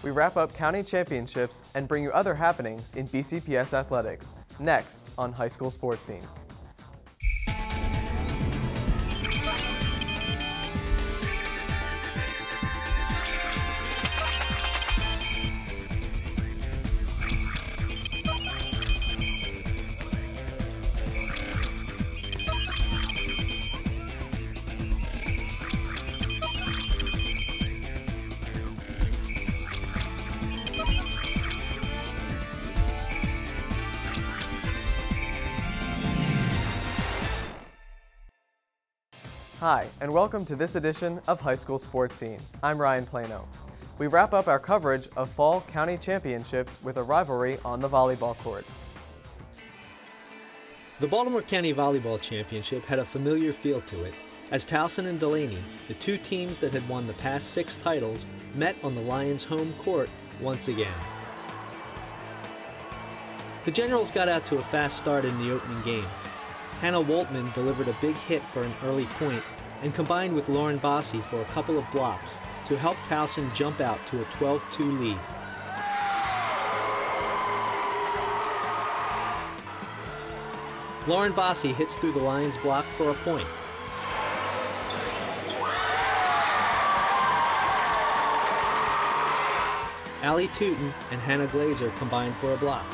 we wrap up county championships and bring you other happenings in BCPS athletics, next on High School Sports Scene. Hi, and welcome to this edition of High School Sports Scene. I'm Ryan Plano. We wrap up our coverage of fall county championships with a rivalry on the volleyball court. The Baltimore County Volleyball Championship had a familiar feel to it, as Towson and Destinee, the two teams that had won the past 6 titles, met on the Lions' home court once again. The Generals got out to a fast start in the opening game. Hannah Woltman delivered a big hit for an early point and combined with Lauren Bossi for a couple of blocks to help Towson jump out to a 12-2 lead. Lauren Bossi hits through the Lions' block for a point. Allie Tootin and Hannah Glazer combined for a block.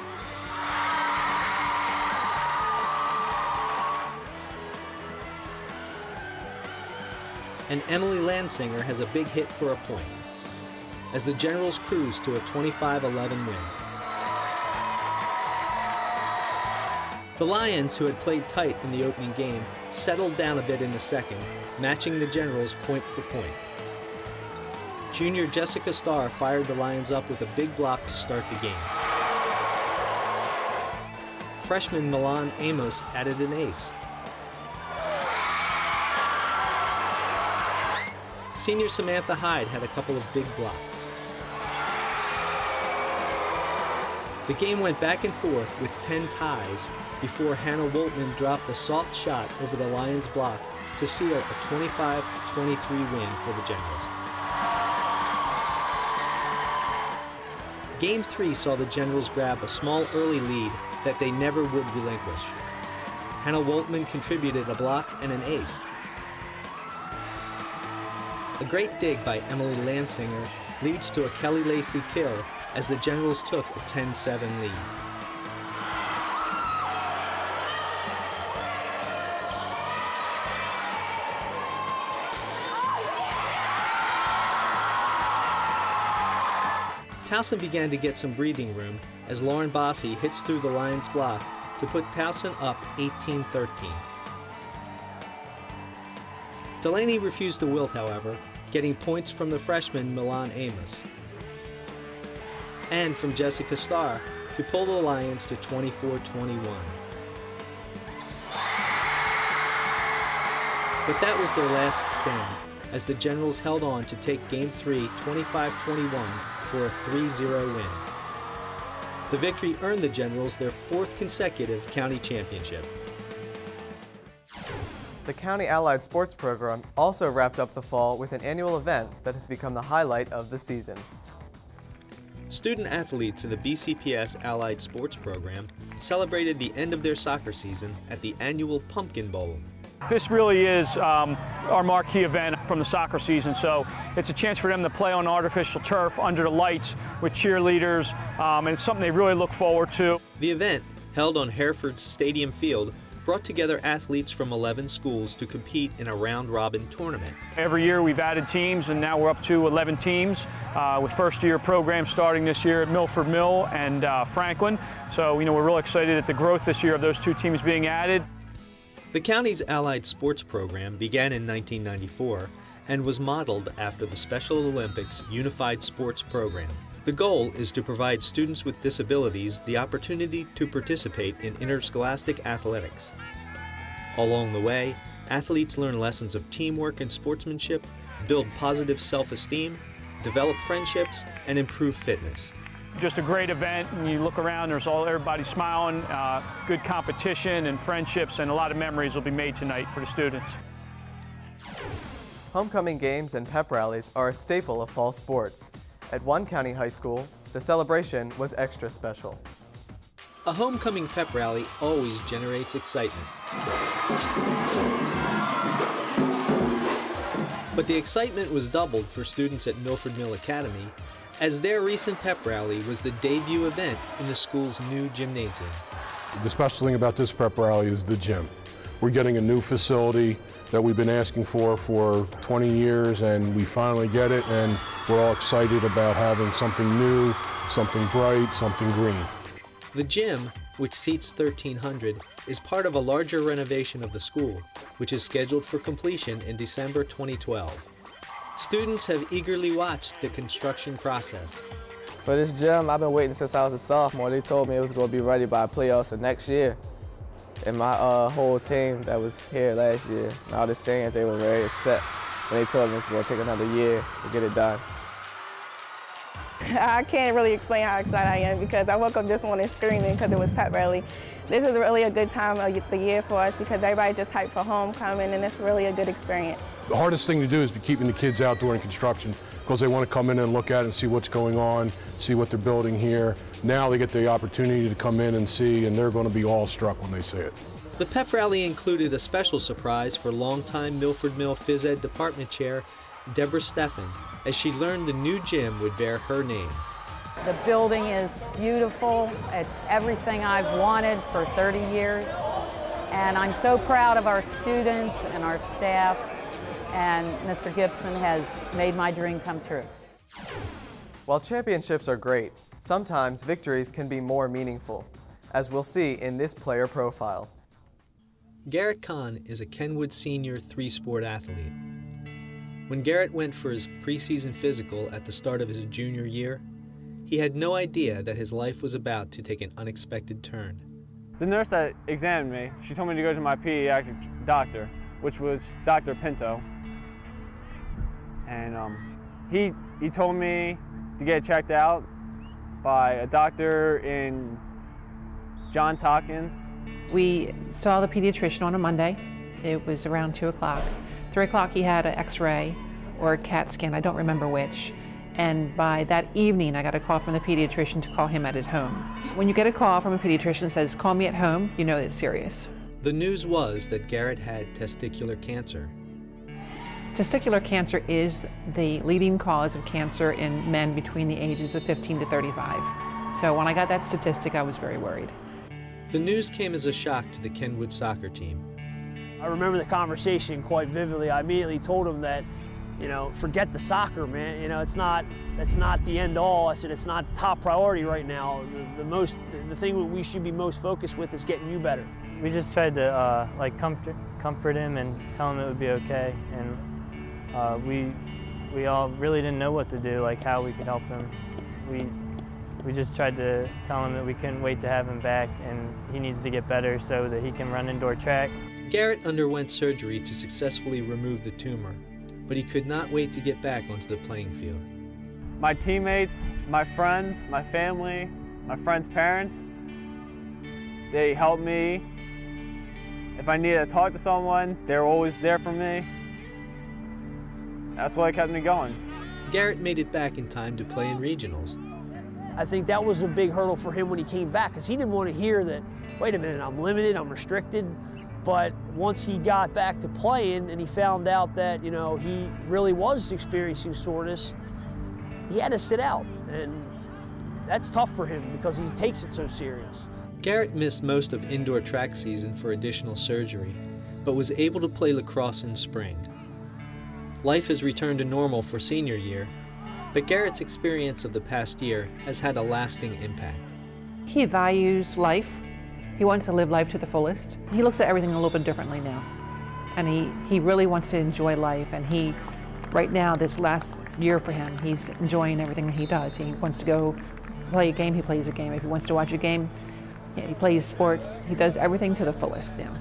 And Emily Landsinger has a big hit for a point, as the Generals cruise to a 25-11 win. The Lions, who had played tight in the opening game, settled down a bit in the second, matching the Generals point for point. Junior Jessica Starr fired the Lions up with a big block to start the game. Freshman Milan Amos added an ace. Senior Samantha Hyde had a couple of big blocks. The game went back and forth with 10 ties before Hannah Woltman dropped a soft shot over the Lions' block to seal a 25-23 win for the Generals. Game 3 saw the Generals grab a small early lead that they never would relinquish. Hannah Woltman contributed a block and an ace. A great dig by Emily Landsinger leads to a Kelly Lacey kill as the Generals took a 10-7 lead. Towson began to get some breathing room as Lauren Bossi hits through the Lions' block to put Towson up 18-13. Delaney refused to wilt, however, getting points from the freshman Milan Amos and from Jessica Starr to pull the Lions to 24-21. But that was their last stand, as the Generals held on to take Game 3 25-21 for a 3-0 win. The victory earned the Generals their 4th consecutive county championship. The County Allied Sports Program also wrapped up the fall with an annual event that has become the highlight of the season. Student athletes in the BCPS Allied Sports Program celebrated the end of their soccer season at the annual Pumpkin Bowl. This really is our marquee event from the soccer season, so it's a chance for them to play on artificial turf under the lights with cheerleaders, and it's something they really look forward to. The event, held on Hereford's Stadium Field, brought together athletes from 11 schools to compete in a round-robin tournament. Every year we've added teams, and now we're up to 11 teams with first-year programs starting this year at Milford Mill and Franklin. So, we're really excited at the growth this year of those 2 teams being added. The county's Allied Sports Program began in 1994 and was modeled after the Special Olympics Unified Sports Program. The goal is to provide students with disabilities the opportunity to participate in interscholastic athletics. Along the way, athletes learn lessons of teamwork and sportsmanship, build positive self-esteem, develop friendships, and improve fitness. Just a great event, and you look around, there's everybody smiling, good competition and friendships, and a lot of memories will be made tonight for the students. Homecoming games and pep rallies are a staple of fall sports. At one county high school, the celebration was extra special. A homecoming pep rally always generates excitement. But the excitement was doubled for students at Milford Mill Academy, as their recent pep rally was the debut event in the school's new gymnasium. The special thing about this pep rally is the gym. We're getting a new facility that we've been asking for 20 years, and we finally get it, and we're all excited about having something new, something bright, something green. The gym, which seats 1,300, is part of a larger renovation of the school, which is scheduled for completion in December 2012. Students have eagerly watched the construction process. For this gym, I've been waiting since I was a sophomore. They told me it was going to be ready by playoffs of next year. And my whole team that was here last year, and all the seniors, they were very upset when they told me it's going to take another year to get it done. I can't really explain how excited I am because I woke up this morning screaming because it was pep rally. This is really a good time of the year for us because everybody just hyped for homecoming, and it's really a good experience. The hardest thing to do is be keeping the kids out during construction because they want to come in and look at it and see what's going on, see what they're building here. Now they get the opportunity to come in and see, and they're going to be all struck when they see it. The pep rally included a special surprise for longtime Milford Mill Phys Ed Department Chair Deborah Stephan, as she learned the new gym would bear her name. The building is beautiful. It's everything I've wanted for 30 years. And I'm so proud of our students and our staff, and Mr. Gibson has made my dream come true. While championships are great, sometimes victories can be more meaningful, as we'll see in this player profile. Garrett Conn is a Kenwood senior three-sport athlete. When Garrett went for his preseason physical at the start of his junior year, he had no idea that his life was about to take an unexpected turn. The nurse that examined me, she told me to go to my pediatric doctor, which was Dr. Pinto. And he told me to get checked out by a doctor in Johns Hopkins. We saw the pediatrician on a Monday. It was around 2 o'clock. 3 o'clock he had an x-ray or a CAT scan, I don't remember which. And by that evening I got a call from the pediatrician to call him at his home. When you get a call from a pediatrician that says, "Call me at home," you know it's serious. The news was that Garrett had testicular cancer. Testicular cancer is the leading cause of cancer in men between the ages of 15 to 35. So when I got that statistic, I was very worried. The news came as a shock to the Kenwood soccer team. I remember the conversation quite vividly. I immediately told him that, you know, forget the soccer, man. You know, that's not the end all. I said, it's not top priority right now. The thing we should be most focused with is getting you better. We just tried to like comfort him and tell him it would be okay. And we all really didn't know what to do, like how we could help him. We just tried to tell him that we couldn't wait to have him back, and he needs to get better so that he can run indoor track. Garrett underwent surgery to successfully remove the tumor, but he could not wait to get back onto the playing field. My teammates, my friends, my family, my friends' parents, they helped me. If I needed to talk to someone, they were always there for me. That's what kept me going. Garrett made it back in time to play in regionals. I think that was a big hurdle for him when he came back, because he didn't want to hear that, wait a minute, I'm limited, I'm restricted. But once he got back to playing and he found out that, you know, he really was experiencing soreness, he had to sit out. And that's tough for him because he takes it so serious. Garrett missed most of indoor track season for additional surgery, but was able to play lacrosse in spring. Life has returned to normal for senior year, but Garrett's experience of the past year has had a lasting impact. He values life. He wants to live life to the fullest. He looks at everything a little bit differently now. And he really wants to enjoy life. And right now, this last year for him, he's enjoying everything that he does. He wants to go play a game, he plays a game. If he wants to watch a game, he plays sports. He does everything to the fullest now.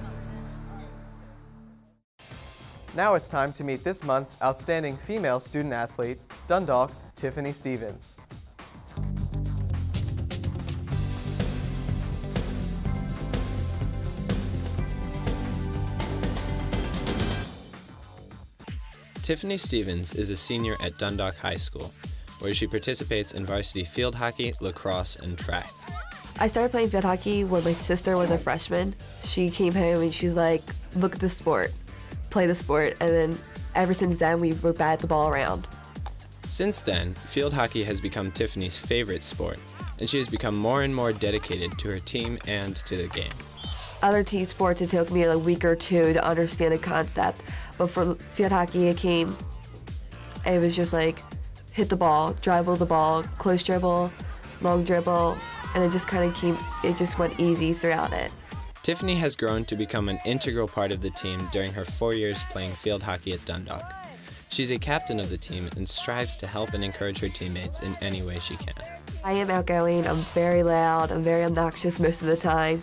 Now it's time to meet this month's outstanding female student athlete, Dundalk's Tiffany Stevens. Tiffany Stevens is a senior at Dundalk High School. where she participates in varsity field hockey, lacrosse, and track. I started playing field hockey when my sister was a freshman. She came home and she's like, look at the sport, play the sport, and then ever since then we were bat the ball around. Since then, field hockey has become Tiffany's favorite sport, and she has become more and more dedicated to her team and to the game. Other team sports, it took me a week or two to understand the concept, but for field hockey it was just like hit the ball, dribble the ball, close dribble, long dribble, and it just went easy throughout it. Tiffany has grown to become an integral part of the team during her 4 years playing field hockey at Dundalk. She's a captain of the team and strives to help and encourage her teammates in any way she can. I am outgoing, I'm very loud, I'm very obnoxious most of the time,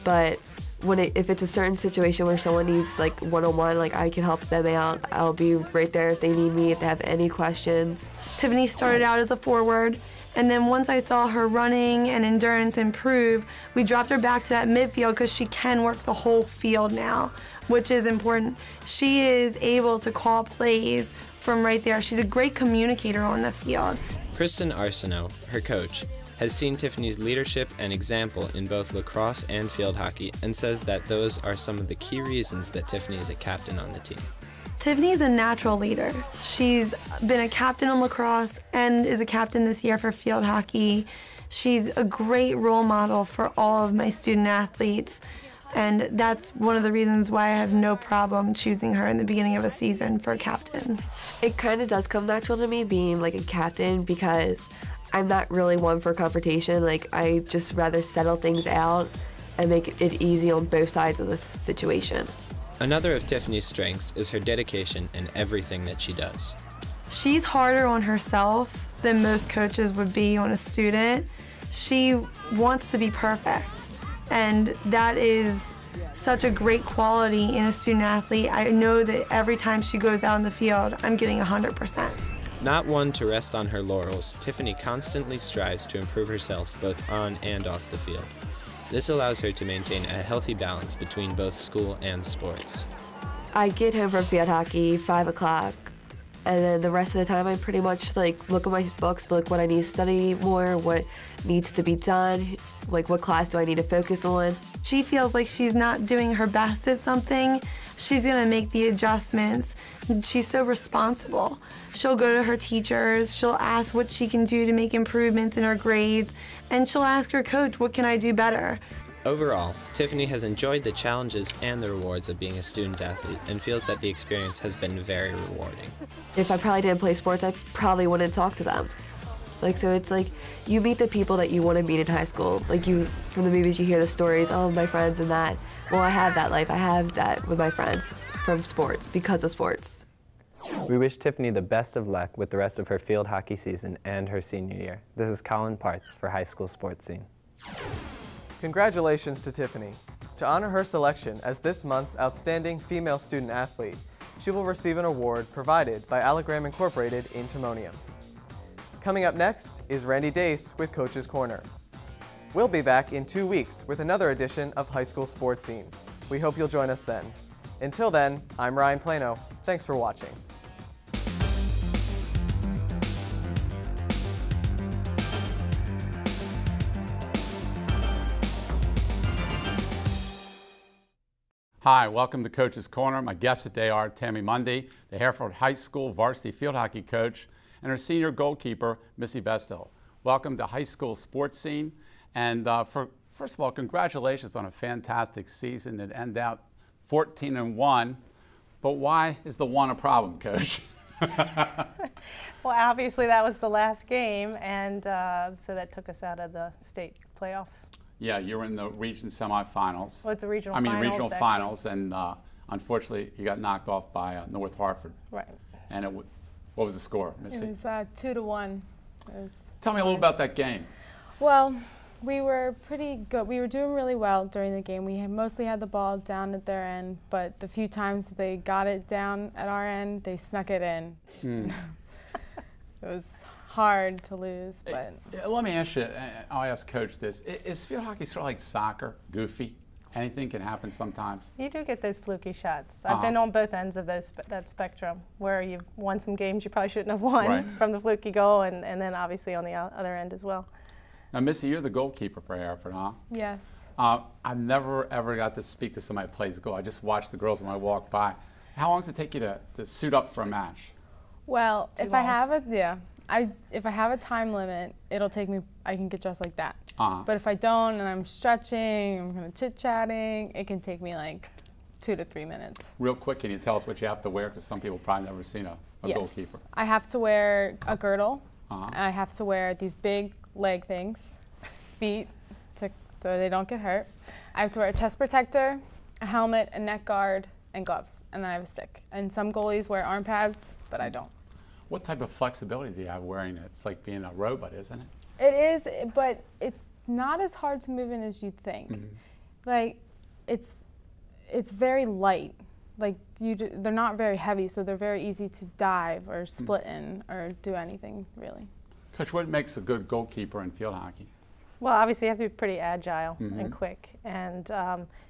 but if it's a certain situation where someone needs like one-on-one, like I can help them out, I'll be right there if they need me, if they have any questions. Tiffany started out as a forward, and then once I saw her running and endurance improve, we dropped her back to that midfield because she can work the whole field now, which is important. She is able to call plays from right there. She's a great communicator on the field. Kristen Arseneau, her coach, has seen Tiffany's leadership and example in both lacrosse and field hockey and says that those are some of the key reasons that Tiffany is a captain on the team. Tiffany's a natural leader. She's been a captain in lacrosse and is a captain this year for field hockey. She's a great role model for all of my student athletes, and that's one of the reasons why I have no problem choosing her in the beginning of a season for captain. It kind of does come natural to me being like a captain because I'm not really one for confrontation. Like, I just rather settle things out and make it easy on both sides of the situation. Another of Tiffany's strengths is her dedication in everything that she does. She's harder on herself than most coaches would be on a student. She wants to be perfect, and that is such a great quality in a student athlete. I know that every time she goes out in the field, I'm getting 100%. Not one to rest on her laurels, Tiffany constantly strives to improve herself both on and off the field. This allows her to maintain a healthy balance between both school and sports. I get home from field hockey 5 o'clock, and then the rest of the time I pretty much like look at my books, look what I need to study more, what needs to be done, like what class do I need to focus on. She feels like she's not doing her best at something, she's gonna make the adjustments. She's so responsible. She'll go to her teachers, she'll ask what she can do to make improvements in her grades, and she'll ask her coach, what can I do better? Overall, Tiffany has enjoyed the challenges and the rewards of being a student athlete and feels that the experience has been very rewarding. If I probably didn't play sports, I probably wouldn't talk to them. Like, so it's like, you meet the people that you want to meet in high school. Like, from the movies, you hear the stories, oh, my friends and that. Well, I have that life. I have that with my friends from sports, because of sports. We wish Tiffany the best of luck with the rest of her field hockey season and her senior year. This is Colin Parts for High School Sports Scene. Congratulations to Tiffany. To honor her selection as this month's Outstanding Female Student Athlete, she will receive an award provided by Allogram Incorporated in Timonium. Coming up next is Randy Dase with Coach's Corner. We'll be back in 2 weeks with another edition of High School Sports Scene. We hope you'll join us then. Until then, I'm Ryan Plano. Thanks for watching. Hi, welcome to Coach's Corner. My guests today are Tammy Mundie, the Hereford High School varsity field hockey coach, and her senior goalkeeper, Missy Betsill. Welcome to High School Sports Scene. And first of all, congratulations on a fantastic season that ended out 14-1. But why is the 1 a problem, Coach? Well, obviously that was the last game, and so that took us out of the state playoffs. Yeah, you were in the region semifinals. Well, it's the regional finals. Regional finals, and unfortunately you got knocked off by North Hereford. Right. And what was the score, Missy? It was 2-1. Tell me a little about that game. Well, we were pretty good. We were doing really well during the game. We mostly had the ball down at their end, but the few times they got it down at our end, they snuck it in. It was hard to lose, but... Let me ask you, I'll ask Coach this. Is field hockey sort of like soccer, goofy? anything can happen sometimes. You do get those fluky shots. Uh-huh. I've been on both ends of that spectrum, where you've won some games you probably shouldn't have won from the fluky goal, and then obviously on the other end as well. Now, Missy, you're the goalkeeper for Hereford, huh? Yes. I've never ever got to speak to somebody who plays goal. I just watch the girls when I walk by. How long does it take you to suit up for a match? Well, if I have a time limit, it'll take me. I can get dressed like that. But if I don't, and I'm stretching, I'm kind of chit-chatting, it can take me like 2 to 3 minutes. Real quick, can you tell us what you have to wear? Because some people probably never seen a Yes. goalkeeper. I have to wear a girdle. I have to wear these big leg things, feet, so they don't get hurt. I have to wear a chest protector, a helmet, a neck guard, and gloves, and then I have a stick. And some goalies wear arm pads, but I don't. What type of flexibility do you have wearing it? It's like being a robot, isn't it? It is, but it's not as hard to move in as you'd think. Like, it's very light. Like, they're not very heavy, so they're very easy to dive or split in or do anything, really. Coach, what makes a good goalkeeper in field hockey? Well, obviously you have to be pretty agile and quick, and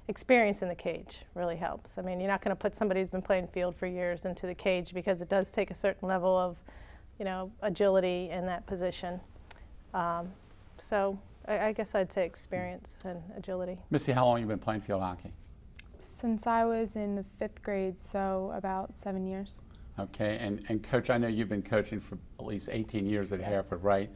experience in the cage really helps. I mean, you're not going to put somebody who's been playing field for years into the cage, because it does take a certain level of, agility in that position. So I guess I'd say experience and agility. Missy, how long have you been playing field hockey? Since I was in the 5th grade, so about 7 years. Okay, and Coach, I know you've been coaching for at least 18 years at Hereford, right?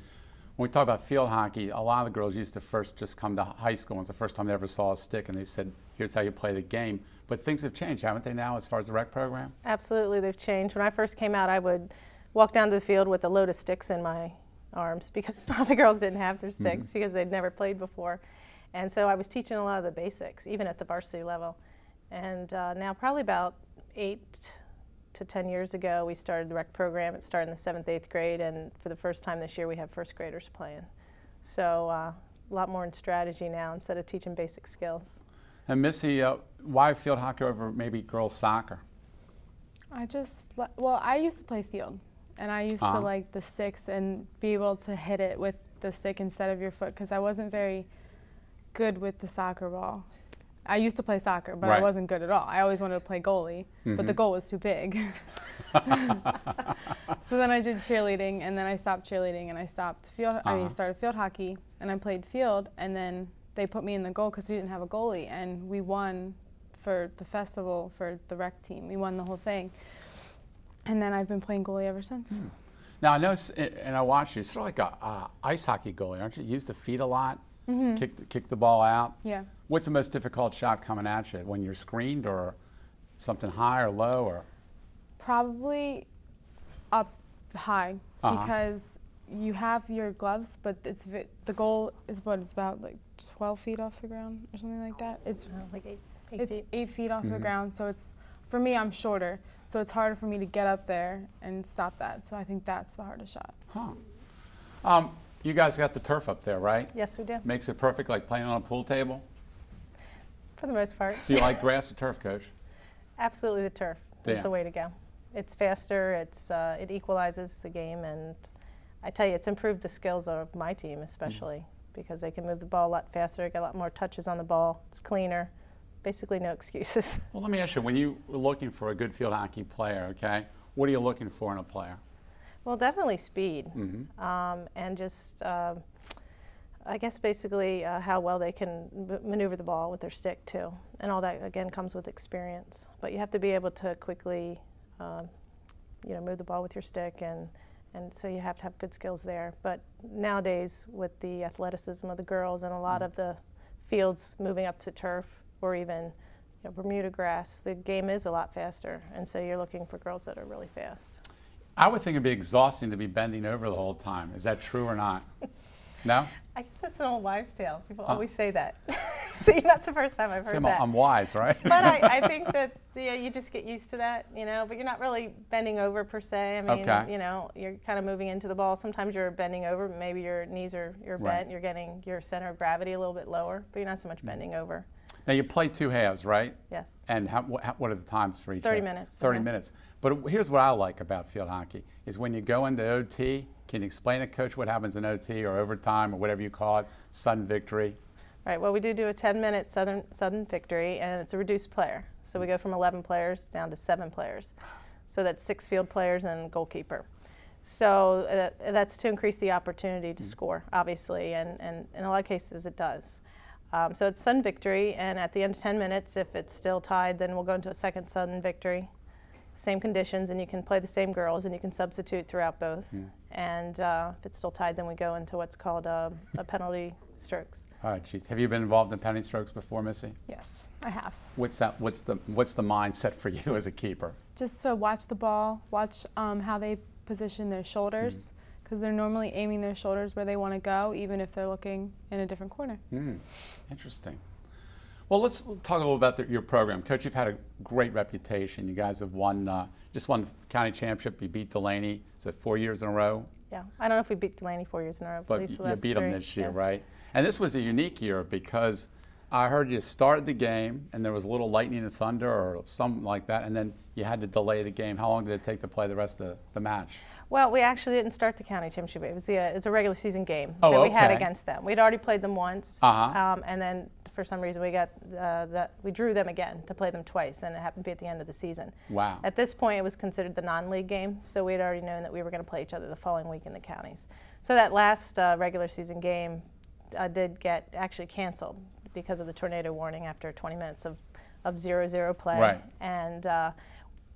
When we talk about field hockey, a lot of the girls used to first just come to high school, and it's the first time they ever saw a stick, and they said, here's how you play the game. But things have changed, haven't they now, as far as the rec program? Absolutely, they've changed. When I first came out, I would walk down to the field with a load of sticks in my arms, because a lot of the girls didn't have their sticks because they'd never played before. And so I was teaching a lot of the basics, even at the varsity level. And now probably about 8 to 10 years ago, we started the rec program. It started in the 7th, 8th grade, and for the first time this year, we have first graders playing. So a lot more in strategy now instead of teaching basic skills. And Missy, why field hockey over maybe girls soccer? I used to play field, and I used to like the sticks and be able to hit it with the stick instead of your foot, because I wasn't very good with the soccer ball. I used to play soccer, but I wasn't good at all. I always wanted to play goalie, but the goal was too big. So then I did cheerleading, and then I stopped cheerleading, and I stopped started field hockey, and I played field, and then they put me in the goal because we didn't have a goalie, and we won for the festival for the rec team. We won the whole thing, and then I've been playing goalie ever since. Now I know, and I watched you, sort of like a ice hockey goalie, aren't you? You use the feet a lot, kick the ball out. Yeah. What's the most difficult shot coming at you? When you're screened, or something high or low, or? Probably up high, because you have your gloves, but the goal is it's about like 12 feet off the ground or something like that. It's like 8 feet. 8 feet off the ground, so for me, I'm shorter, so it's harder for me to get up there and stop that. So I think that's the hardest shot. You guys got the turf up there, right? Yes, we do. Makes it perfect, like playing on a pool table? For the most part. Do you like grass or turf, Coach? Absolutely, the turf is the way to go. It's faster, it equalizes the game, and I tell you, it's improved the skills of my team especially, because they can move the ball a lot faster, get a lot more touches on the ball, it's cleaner, basically no excuses. Well, let me ask you, when you were looking for a good field hockey player, what are you looking for in a player? Well, definitely speed, and just I guess basically how well they can maneuver the ball with their stick too, and all that again comes with experience. But you have to be able to quickly, move the ball with your stick, and so you have to have good skills there. But nowadays, with the athleticism of the girls and a lot of the fields moving up to turf or even Bermuda grass, the game is a lot faster, and so you're looking for girls that are really fast. I would think it'd be exhausting to be bending over the whole time. Is that true or not? No? I guess that's an old wives' tale. People always say that. See, not the first time I've heard that. I'm wise, right? But I think that you just get used to that, but you're not really bending over per se. I mean, you're kind of moving into the ball. Sometimes you're bending over, maybe your knees are bent, you're getting your center of gravity a little bit lower, but you're not so much bending over. Now you play 2 halves, right? Yes. And what are the times for each? 30 minutes. 30 minutes. But here's what I like about field hockey, is when you go into OT, can you explain to Coach what happens in OT or overtime or whatever you call it, sudden victory? Right, well, we do a 10-minute Southern victory, and it's a reduced player. So we go from 11 players down to 7 players. So that's 6 field players and goalkeeper. So that's to increase the opportunity to score, obviously, and in a lot of cases it does. So it's Southern victory, and at the end of 10 minutes, if it's still tied, then we'll go into a second Southern victory. Same conditions, and you can play the same girls, and you can substitute throughout both. And if it's still tied, then we go into what's called a penalty strokes. All right, geez. Have you been involved in penalty strokes before, Missy? Yes, I have. What's the mindset for you as a keeper? Just to watch the ball, watch how they position their shoulders, because they're normally aiming their shoulders where they want to go, even if they're looking in a different corner. Interesting. Well, let's talk a little about your program. Coach, you've had a great reputation. You guys have won, just won county championship. You beat Delaney, so 4 years in a row? Yeah, I don't know if we beat Delaney 4 years in a row. But you beat them this year, right? And this was a unique year because I heard you started the game and there was a little lightning and thunder or something like that, and then you had to delay the game. How long did it take to play the rest of the match? Well, we actually didn't start the county championship. It's a regular season game that we had against them. We'd already played them once, and then for some reason we drew them again to play them twice, and it happened to be at the end of the season. Wow. At this point, it was considered the non-league game, so we'd already known that we were going to play each other the following week in the counties. So that last regular season game did get actually canceled because of the tornado warning after 20 minutes of 0-0 play. Right. And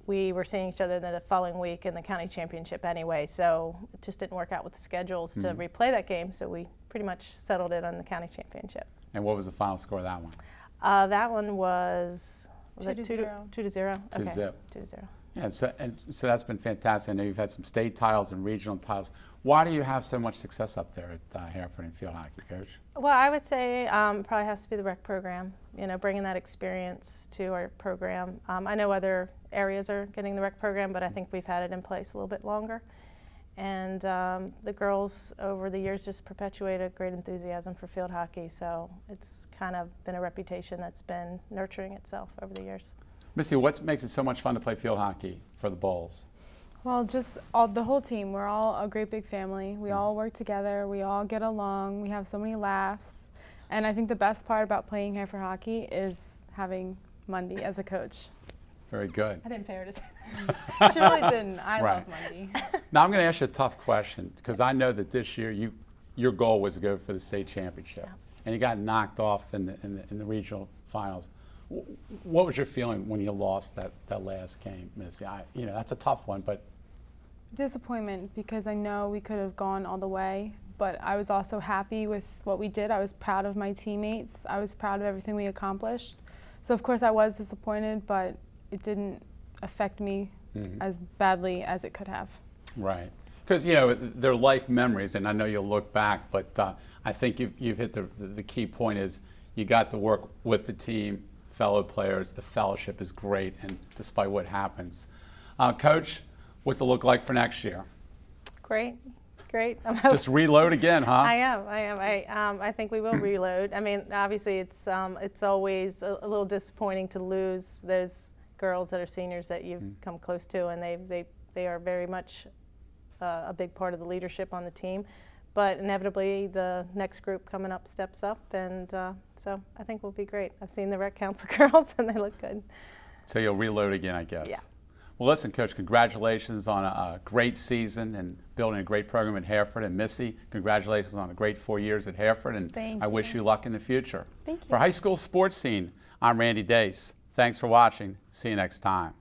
we were seeing each other the following week in the county championship anyway, so it just didn't work out with the schedules to replay that game, so we pretty much settled it on the county championship. And what was the final score of that one? That one was 2-0. 2-0. Okay. 2-0. 2-0. Yeah, so that's been fantastic. I know you've had some state titles and regional titles. Why do you have so much success up there at Hereford in field hockey, Coach? Well, I would say probably has to be the rec program. You know, bringing that experience to our program. I know other areas are getting the rec program, but I think we've had it in place a little bit longer. And the girls over the years just perpetuate a great enthusiasm for field hockey, so it's kind of been a reputation that's been nurturing itself over the years. Missy, what makes it so much fun to play field hockey for the Bulls? Well, just the whole team. We're all a great big family. We all work together. We all get along. We have so many laughs. And I think the best part about playing Hereford hockey is having Mundie as a coach. Very good. I didn't pay her to say that. She really didn't. I love Mundie. Now I'm going to ask you a tough question because I know that this year your goal was to go for the state championship, and you got knocked off in the regional finals. What was your feeling when you lost that last game, Missy? You know, that's a tough one, but disappointment because I know we could have gone all the way, but I was also happy with what we did. I was proud of my teammates. I was proud of everything we accomplished. So of course I was disappointed, but it didn't affect me as badly as it could have. Right. Because, you know, they're life memories, and I know you'll look back, but I think you've hit the key point is you got to work with the team, fellow players. The fellowship is great, and despite what happens. Coach, what's it look like for next year? Great. Just reload again, huh? I am. I think we will reload. I mean, obviously, it's always a little disappointing to lose those girls that are seniors that you've come close to, and they are very much a big part of the leadership on the team. But inevitably, the next group coming up steps up, and so I think we'll be great. I've seen the rec council girls, and they look good. So you'll reload again, I guess. Yeah. Well, listen, Coach, congratulations on a great season and building a great program at Hereford. And Missy, congratulations on a great 4 years at Hereford, and I wish you luck in the future. Thank you. For High School Sports Scene, I'm Randy Dase. Thanks for watching. See you next time.